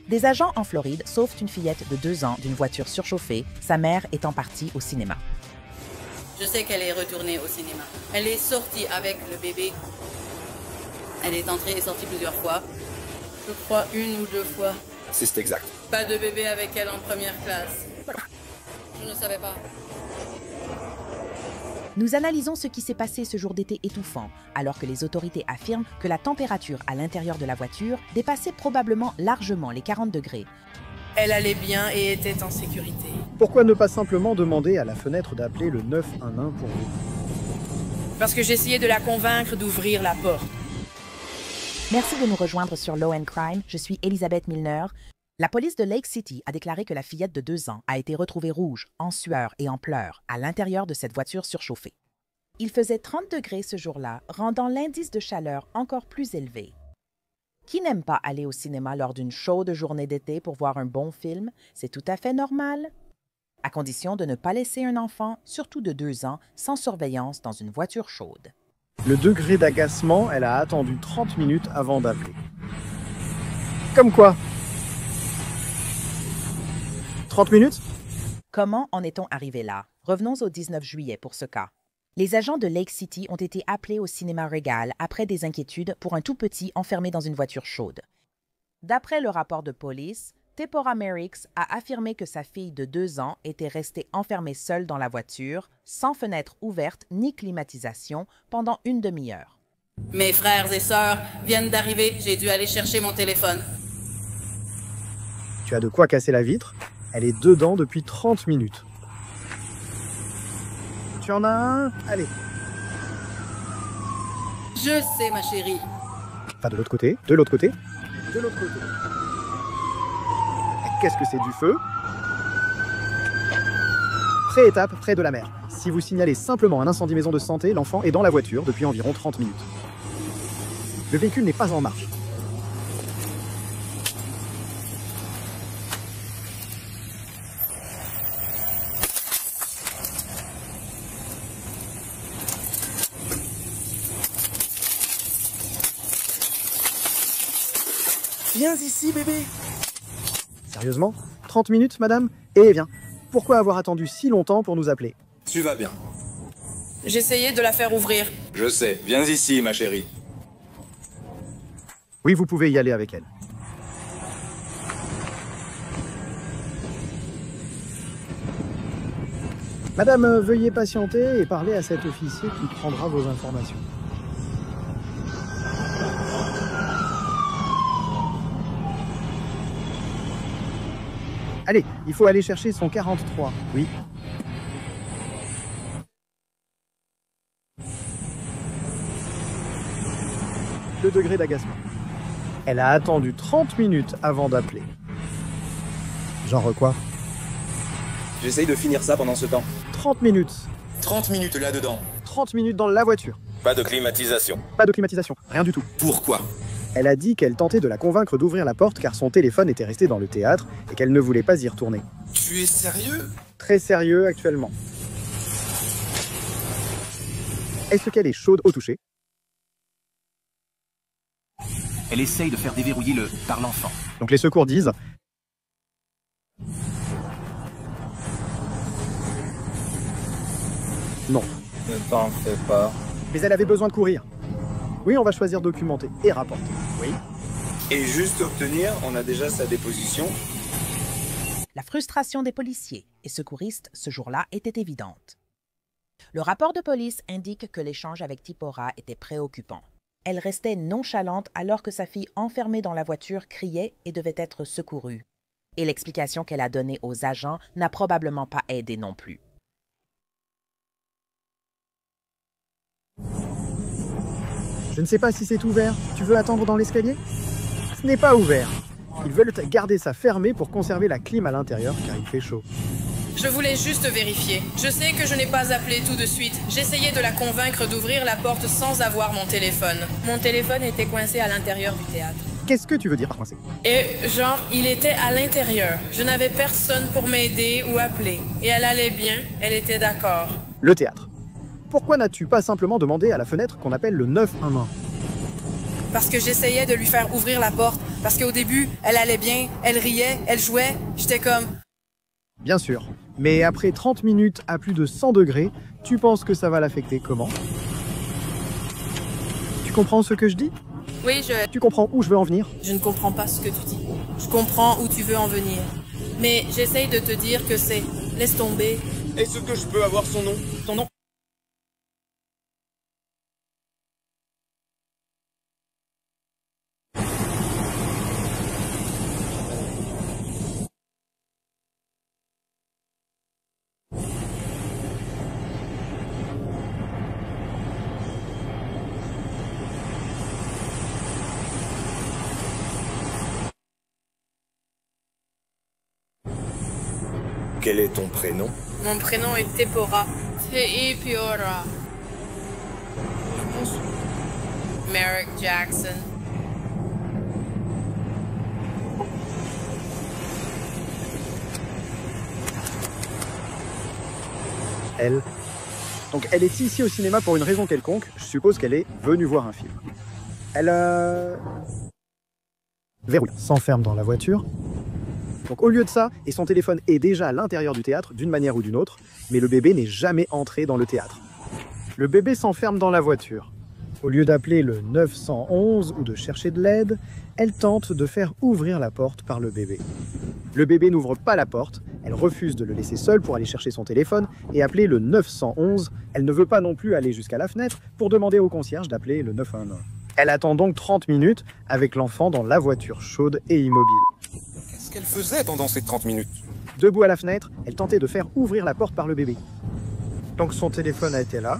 Des agents en Floride sauvent une fillette de 2 ans d'une voiture surchauffée, sa mère étant partie au cinéma. Je sais qu'elle est retournée au cinéma. Elle est sortie avec le bébé. Elle est entrée et sortie plusieurs fois. Je crois 1 ou 2 fois. C'est exact. Pas de bébé avec elle en première classe. Je ne savais pas. Nous analysons ce qui s'est passé ce jour d'été étouffant, alors que les autorités affirment que la température à l'intérieur de la voiture dépassait probablement largement les 40 degrés. Elle allait bien et était en sécurité. Pourquoi ne pas simplement demander à la fenêtre d'appeler le 911 pour vous? Parce que j'essayais de la convaincre d'ouvrir la porte. Merci de nous rejoindre sur Law & Crime. Je suis Elisabeth Milner. La police de Lake City a déclaré que la fillette de 2 ans a été retrouvée rouge, en sueur et en pleurs à l'intérieur de cette voiture surchauffée. Il faisait 30 degrés ce jour-là, rendant l'indice de chaleur encore plus élevé. Qui n'aime pas aller au cinéma lors d'une chaude journée d'été pour voir un bon film? C'est tout à fait normal. À condition de ne pas laisser un enfant, surtout de 2 ans, sans surveillance dans une voiture chaude. Le degré d'agacement, elle a attendu 30 minutes avant d'appeler. Comme quoi? 30 minutes? Comment en est-on arrivé là? Revenons au 19 juillet pour ce cas. Les agents de Lake City ont été appelés au cinéma Regal après des inquiétudes pour un tout petit enfermé dans une voiture chaude. D'après le rapport de police, Tipora Merricks a affirmé que sa fille de 2 ans était restée enfermée seule dans la voiture, sans fenêtre ouverte ni climatisation, pendant une demi-heure. Mes frères et sœurs viennent d'arriver. J'ai dû aller chercher mon téléphone. Tu as de quoi casser la vitre? Elle est dedans depuis 30 minutes. Tu en as un? Allez. Je sais, ma chérie. Enfin, de l'autre côté, de l'autre côté, de l'autre côté. Qu'est-ce que c'est du feu? Pré-étape, près de la mer. Si vous signalez simplement un incendie maison de santé, l'enfant est dans la voiture depuis environ 30 minutes. Le véhicule n'est pas en marche. Viens ici, bébé. Sérieusement? 30 minutes, madame? Eh bien, pourquoi avoir attendu si longtemps pour nous appeler? Tu vas bien. J'essayais de la faire ouvrir. Je sais. Viens ici, ma chérie. Oui, vous pouvez y aller avec elle. Madame, veuillez patienter et parler à cet officier qui prendra vos informations. Allez, il faut aller chercher son 43, oui. Le degré d'agacement. Elle a attendu 30 minutes avant d'appeler. Genre quoi? J'essaye de finir ça pendant ce temps. 30 minutes. 30 minutes là-dedans. 30 minutes dans la voiture. Pas de climatisation. Pas de climatisation, rien du tout. Pourquoi? Elle a dit qu'elle tentait de la convaincre d'ouvrir la porte car son téléphone était resté dans le théâtre et qu'elle ne voulait pas y retourner. Tu es sérieux? Très sérieux actuellement. Est-ce qu'elle est chaude au toucher? Elle essaye de faire déverrouiller le par l'enfant. Donc les secours disent... Non. Ne t'en fais pas. Mais elle avait besoin de courir. Oui, on va choisir documenter et rapporter. Oui. Et juste obtenir, on a déjà sa déposition. La frustration des policiers et secouristes ce jour-là était évidente. Le rapport de police indique que l'échange avec Tipora était préoccupant. Elle restait nonchalante alors que sa fille enfermée dans la voiture criait et devait être secourue. Et l'explication qu'elle a donnée aux agents n'a probablement pas aidé non plus. Je ne sais pas si c'est ouvert. Tu veux attendre dans l'escalier? Ce n'est pas ouvert. Ils veulent garder ça fermé pour conserver la clim à l'intérieur car il fait chaud. Je voulais juste vérifier. Je sais que je n'ai pas appelé tout de suite. J'essayais de la convaincre d'ouvrir la porte sans avoir mon téléphone. Mon téléphone était coincé à l'intérieur du théâtre. Qu'est-ce que tu veux dire par coincé? Et genre, il était à l'intérieur. Je n'avais personne pour m'aider ou appeler. Et elle allait bien, elle était d'accord. Le théâtre. Pourquoi n'as-tu pas simplement demandé à la fenêtre qu'on appelle le 911? Parce que j'essayais de lui faire ouvrir la porte. Parce qu'au début, elle allait bien, elle riait, elle jouait. J'étais comme... Bien sûr. Mais après 30 minutes à plus de 100 degrés, tu penses que ça va l'affecter comment? Tu comprends ce que je dis? Oui, Tu comprends où je veux en venir? Je ne comprends pas ce que tu dis. Je comprends où tu veux en venir. Mais j'essaye de te dire que c'est... Laisse tomber. Est-ce que je peux avoir son nom? Ton nom. Quel est ton prénom? Mon prénom est Tepora. Teipora. Merrick Jackson. Elle. Donc elle est ici au cinéma pour une raison quelconque. Je suppose qu'elle est venue voir un film. Elle verrouille, s'enferme dans la voiture. Donc au lieu de ça, et son téléphone est déjà à l'intérieur du théâtre d'une manière ou d'une autre, mais le bébé n'est jamais entré dans le théâtre. Le bébé s'enferme dans la voiture. Au lieu d'appeler le 911 ou de chercher de l'aide, elle tente de faire ouvrir la porte par le bébé. Le bébé n'ouvre pas la porte, elle refuse de le laisser seul pour aller chercher son téléphone et appeler le 911. Elle ne veut pas non plus aller jusqu'à la fenêtre pour demander au concierge d'appeler le 911. Elle attend donc 30 minutes avec l'enfant dans la voiture chaude et immobile. Qu'est-ce qu'elle faisait pendant ces 30 minutes? Debout à la fenêtre, elle tentait de faire ouvrir la porte par le bébé. Donc son téléphone a été là.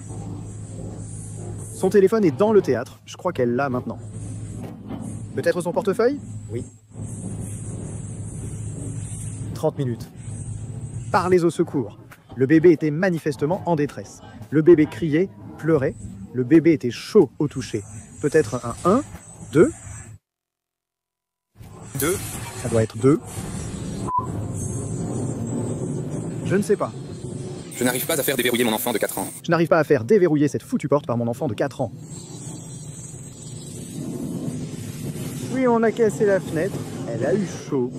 Son téléphone est dans le théâtre. Je crois qu'elle l'a maintenant. Peut-être son portefeuille? Oui. 30 minutes. Parlez au secours. Le bébé était manifestement en détresse. Le bébé criait, pleurait. Le bébé était chaud au toucher. Peut-être un 1, 2. 2. Ça doit être 2. Je ne sais pas. Je n'arrive pas à faire déverrouiller mon enfant de 4 ans. Je n'arrive pas à faire déverrouiller cette foutue porte par mon enfant de 4 ans. Oui, on a cassé la fenêtre. Elle a eu chaud.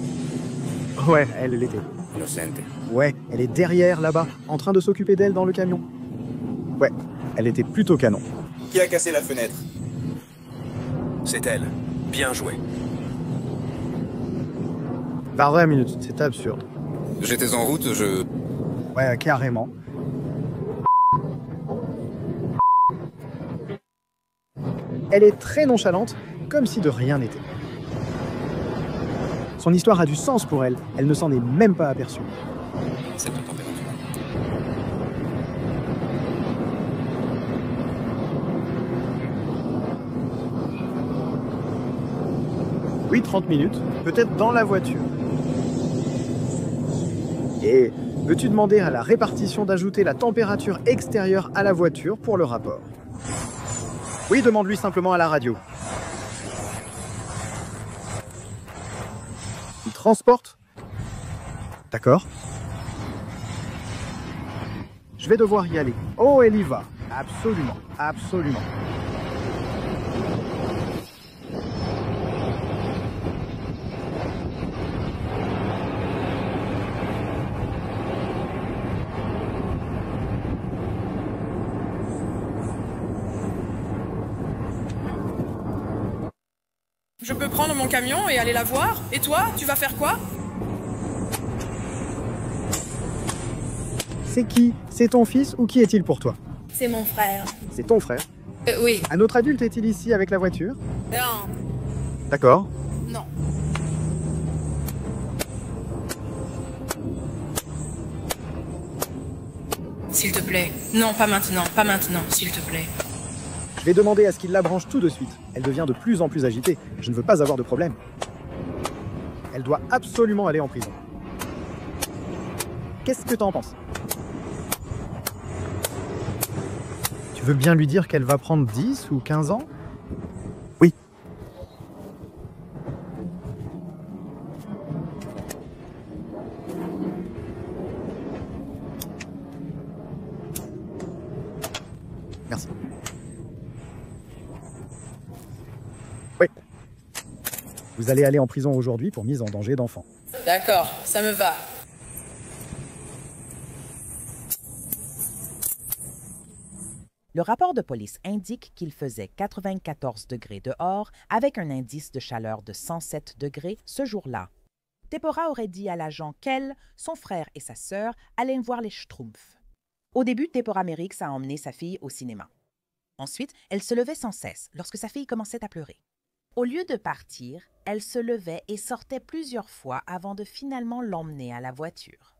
Ouais, elle l'était. Innocente. Ouais, elle est derrière, là-bas, en train de s'occuper d'elle dans le camion. Ouais, elle était plutôt canon. Qui a cassé la fenêtre? C'est elle. Bien joué. Par 20 minutes, c'est absurde. J'étais en route, je... Ouais, carrément. Elle est très nonchalante, comme si de rien n'était. Son histoire a du sens pour elle, elle ne s'en est même pas aperçue. Cette température. Oui, 30 minutes, peut-être dans la voiture. Et veux-tu demander à la répartition d'ajouter la température extérieure à la voiture pour le rapport? Oui, demande-lui simplement à la radio. Il transporte? D'accord. Je vais devoir y aller. Oh, elle y va. Absolument, absolument. Je peux prendre mon camion et aller la voir? Et toi, tu vas faire quoi? C'est qui? C'est ton fils ou qui est-il pour toi? C'est mon frère. C'est ton frère. Oui. Un autre adulte est-il ici avec la voiture? Non. D'accord. Non. S'il te plaît. Non, pas maintenant, pas maintenant, s'il te plaît. Je vais demander à ce qu'il la branche tout de suite. Elle devient de plus en plus agitée. Je ne veux pas avoir de problème. Elle doit absolument aller en prison. Qu'est-ce que t'en penses? Tu veux bien lui dire qu'elle va prendre 10 ou 15 ans? Oui. Merci. Vous allez aller en prison aujourd'hui pour mise en danger d'enfant. D'accord, ça me va. Le rapport de police indique qu'il faisait 94 degrés dehors avec un indice de chaleur de 107 degrés ce jour-là. Tepora aurait dit à l'agent qu'elle, son frère et sa sœur allaient voir les Schtroumpfs. Au début, Tepora Merix a emmené sa fille au cinéma. Ensuite, elle se levait sans cesse lorsque sa fille commençait à pleurer. Au lieu de partir, elle se levait et sortait plusieurs fois avant de finalement l'emmener à la voiture.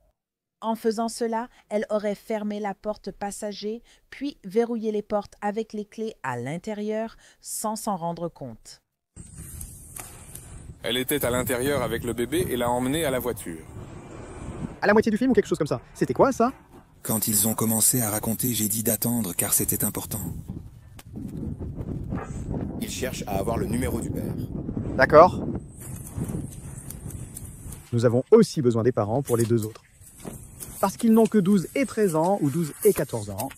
En faisant cela, elle aurait fermé la porte passager, puis verrouillé les portes avec les clés à l'intérieur sans s'en rendre compte. Elle était à l'intérieur avec le bébé et l'a emmené à la voiture. À la moitié du film ou quelque chose comme ça. C'était quoi ça? Quand ils ont commencé à raconter, j'ai dit d'attendre car c'était important. Il cherche à avoir le numéro du père. D'accord. Nous avons aussi besoin des parents pour les deux autres. Parce qu'ils n'ont que 12 et 13 ans ou 12 et 14 ans.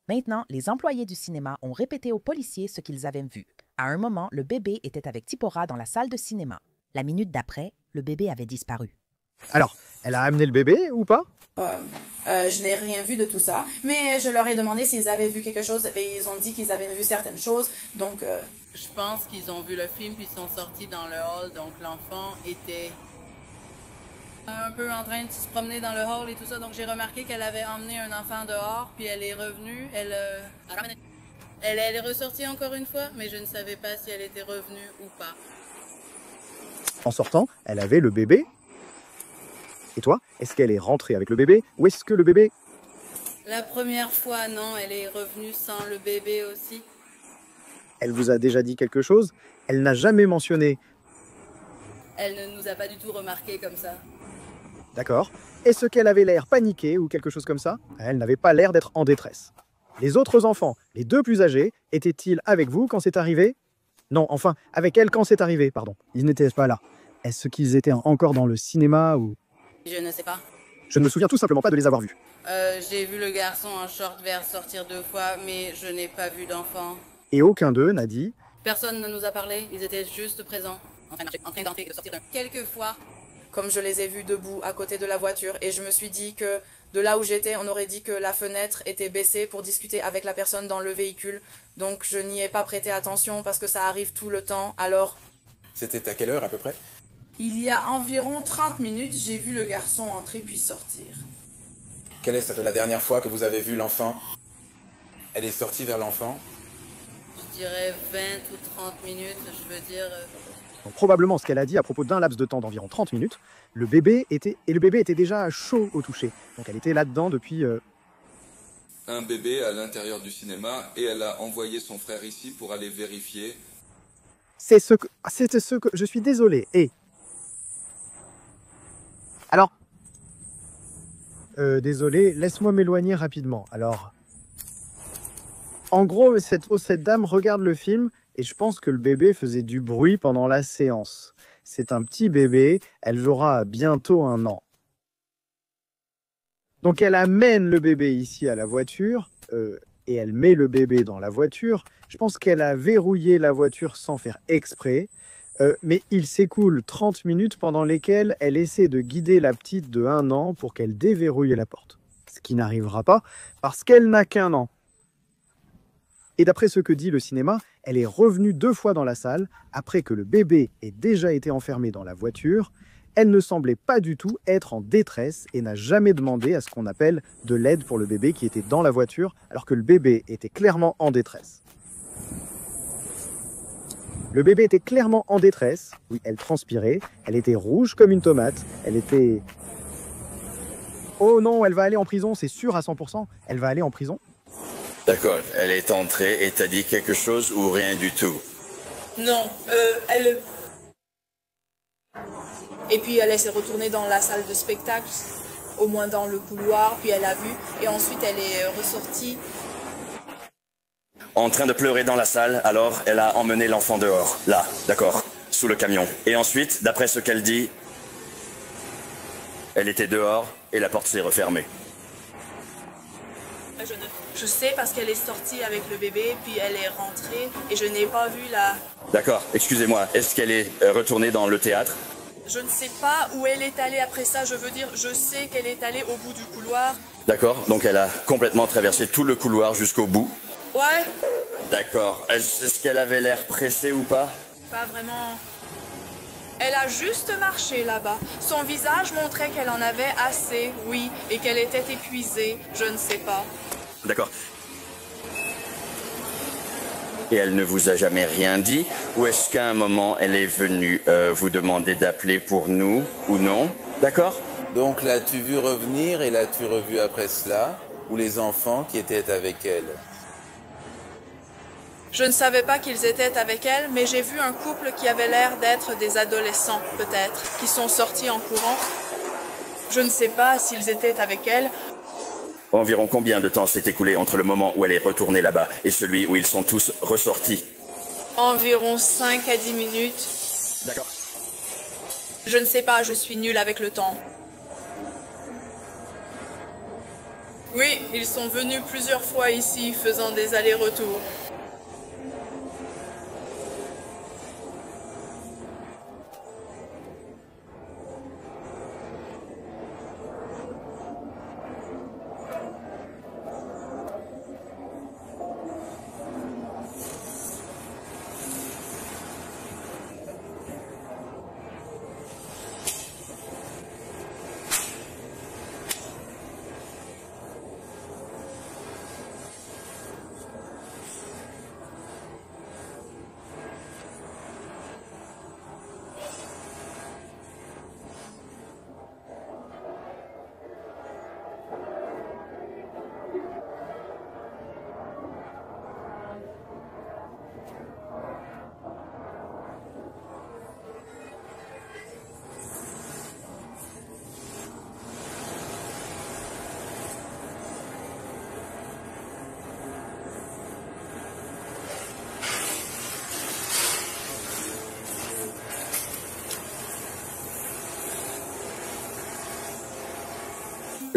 Maintenant, les employés du cinéma ont répété aux policiers ce qu'ils avaient vu. À un moment, le bébé était avec Tipora dans la salle de cinéma. La minute d'après, le bébé avait disparu. Alors, elle a amené le bébé ou pas? Je n'ai rien vu de tout ça, mais je leur ai demandé s'ils avaient vu quelque chose et ils ont dit qu'ils avaient vu certaines choses, donc... Je pense qu'ils ont vu le film puis sont sortis dans le hall, donc l'enfant était un peu en train de se promener dans le hall et tout ça, donc j'ai remarqué qu'elle avait emmené un enfant dehors, puis elle est revenue, elle est ressortie encore une fois, mais je ne savais pas si elle était revenue ou pas. En sortant, elle avait le bébé. Et toi, est-ce qu'elle est rentrée avec le bébé ou est-ce que le bébé... La première fois, non, elle est revenue sans le bébé aussi. Elle vous a déjà dit quelque chose? Elle n'a jamais mentionné. Elle ne nous a pas du tout remarqué comme ça. D'accord. Est-ce qu'elle avait l'air paniquée ou quelque chose comme ça? Elle n'avait pas l'air d'être en détresse. Les autres enfants, les deux plus âgés, étaient-ils avec vous quand c'est arrivé? Non, enfin, avec elle quand c'est arrivé, pardon. Ils n'étaient pas là. Est-ce qu'ils étaient encore dans le cinéma ou... Je ne sais pas. Je ne me souviens tout simplement pas de les avoir vus. J'ai vu le garçon en short vert sortir 2 fois, mais je n'ai pas vu d'enfant. Et aucun d'eux n'a dit... Personne ne nous a parlé, ils étaient juste présents, en train d'entrer et de sortir. Quelques fois, comme je les ai vus debout à côté de la voiture, et je me suis dit que de là où j'étais, on aurait dit que la fenêtre était baissée pour discuter avec la personne dans le véhicule. Donc je n'y ai pas prêté attention parce que ça arrive tout le temps, alors... C'était à quelle heure à peu près? Il y a environ 30 minutes, j'ai vu le garçon entrer puis sortir. Quelle est la dernière fois que vous avez vu l'enfant? Elle est sortie vers l'enfant? Je dirais 20 ou 30 minutes, je veux dire... Donc, probablement ce qu'elle a dit à propos d'un laps de temps d'environ 30 minutes, le bébé était déjà chaud au toucher. Donc elle était là-dedans depuis... Un bébé à l'intérieur du cinéma et elle a envoyé son frère ici pour aller vérifier. C'était ce que... Je suis désolé. Et... Alors... désolé, laisse-moi m'éloigner rapidement. Alors... En gros, cette dame regarde le film et je pense que le bébé faisait du bruit pendant la séance. C'est un petit bébé, elle aura bientôt 1 an. Donc elle amène le bébé ici à la voiture et elle met le bébé dans la voiture. Je pense qu'elle a verrouillé la voiture sans faire exprès. Mais il s'écoule 30 minutes pendant lesquelles elle essaie de guider la petite de 1 an pour qu'elle déverrouille la porte. Ce qui n'arrivera pas parce qu'elle n'a qu'1 an. Et d'après ce que dit le cinéma, elle est revenue 2 fois dans la salle après que le bébé ait déjà été enfermé dans la voiture. Elle ne semblait pas du tout être en détresse et n'a jamais demandé à ce qu'on appelle de l'aide pour le bébé qui était dans la voiture alors que le bébé était clairement en détresse. Le bébé était clairement en détresse. Oui, elle transpirait. Elle était rouge comme une tomate. Elle était... Oh non, elle va aller en prison, c'est sûr à 100%. Elle va aller en prison. D'accord, elle est entrée et t'a dit quelque chose ou rien du tout? Non, elle... Et puis elle s'est retournée dans la salle de spectacle, au moins dans le couloir, puis elle a vu, et ensuite elle est ressortie. En train de pleurer dans la salle, alors elle a emmené l'enfant dehors, là, d'accord, sous le camion. Et ensuite, d'après ce qu'elle dit, elle était dehors et la porte s'est refermée. Je sais parce qu'elle est sortie avec le bébé, puis elle est rentrée et je n'ai pas vu la... D'accord, excusez-moi, est-ce qu'elle est retournée dans le théâtre? Je ne sais pas où elle est allée après ça, je veux dire, je sais qu'elle est allée au bout du couloir. D'accord, donc elle a complètement traversé tout le couloir jusqu'au bout. Ouais. D'accord, est-ce qu'elle avait l'air pressée ou pas? Pas vraiment. Elle a juste marché là-bas. Son visage montrait qu'elle en avait assez, oui, et qu'elle était épuisée, je ne sais pas. D'accord. Et elle ne vous a jamais rien dit? Ou est-ce qu'à un moment, elle est venue vous demander d'appeler pour nous ou non? D'accord? Donc l'as-tu vu revenir et l'as-tu revu après cela? Ou les enfants qui étaient avec elle? Je ne savais pas qu'ils étaient avec elle, mais j'ai vu un couple qui avait l'air d'être des adolescents, peut-être, qui sont sortis en courant. Je ne sais pas s'ils étaient avec elle. Environ combien de temps s'est écoulé entre le moment où elle est retournée là-bas et celui où ils sont tous ressortis? Environ 5 à 10 minutes. D'accord. Je ne sais pas, je suis nulle avec le temps. Oui, ils sont venus plusieurs fois ici, faisant des allers-retours.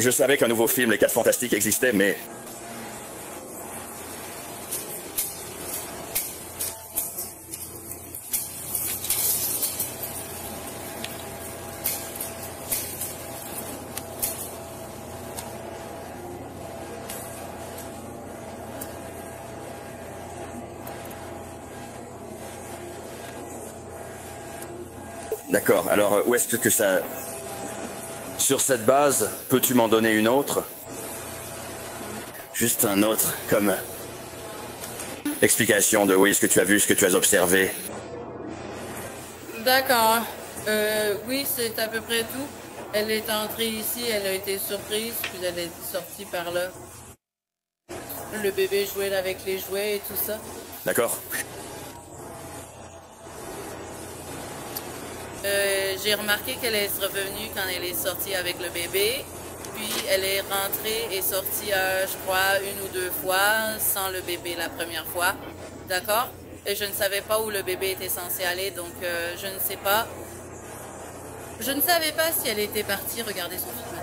Je savais qu'un nouveau film, Les 4 Fantastiques, existait, mais... D'accord, alors où est-ce que ça... Sur cette base, peux-tu m'en donner une autre? Juste un autre, comme... explication de oui, ce que tu as vu, ce que tu as observé. D'accord. Oui, c'est à peu près tout. Elle est entrée ici, elle a été surprise, puis elle est sortie par là. Le bébé jouait avec les jouets et tout ça. D'accord. J'ai remarqué qu'elle est revenue quand elle est sortie avec le bébé. Puis elle est rentrée et sortie, je crois, 1 ou 2 fois sans le bébé la première fois. D'accord? Et je ne savais pas où le bébé était censé aller, donc je ne sais pas. Je ne savais pas si elle était partie regarder son film.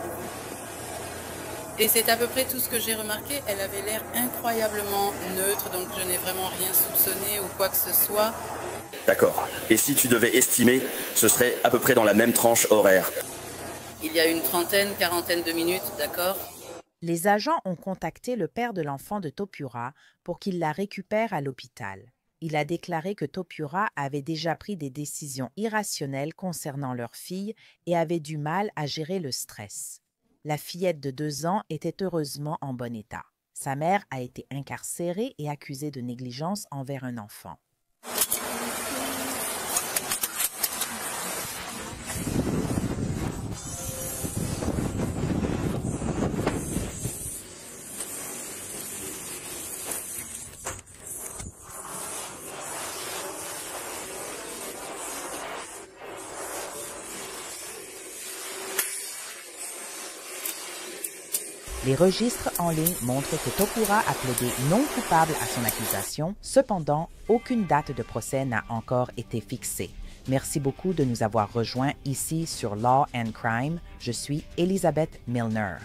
Et c'est à peu près tout ce que j'ai remarqué. Elle avait l'air incroyablement neutre, donc je n'ai vraiment rien soupçonné ou quoi que ce soit. D'accord. Et si tu devais estimer, ce serait à peu près dans la même tranche horaire? Il y a une trentaine, quarantaine de minutes, d'accord? Les agents ont contacté le père de l'enfant de Topura pour qu'il la récupère à l'hôpital. Il a déclaré que Topura avait déjà pris des décisions irrationnelles concernant leur fille et avait du mal à gérer le stress. La fillette de 2 ans était heureusement en bon état. Sa mère a été incarcérée et accusée de négligence envers un enfant. Les registres en ligne montrent que Topura a plaidé non coupable à son accusation. Cependant, aucune date de procès n'a encore été fixée. Merci beaucoup de nous avoir rejoints ici sur Law and Crime. Je suis Elizabeth Milner.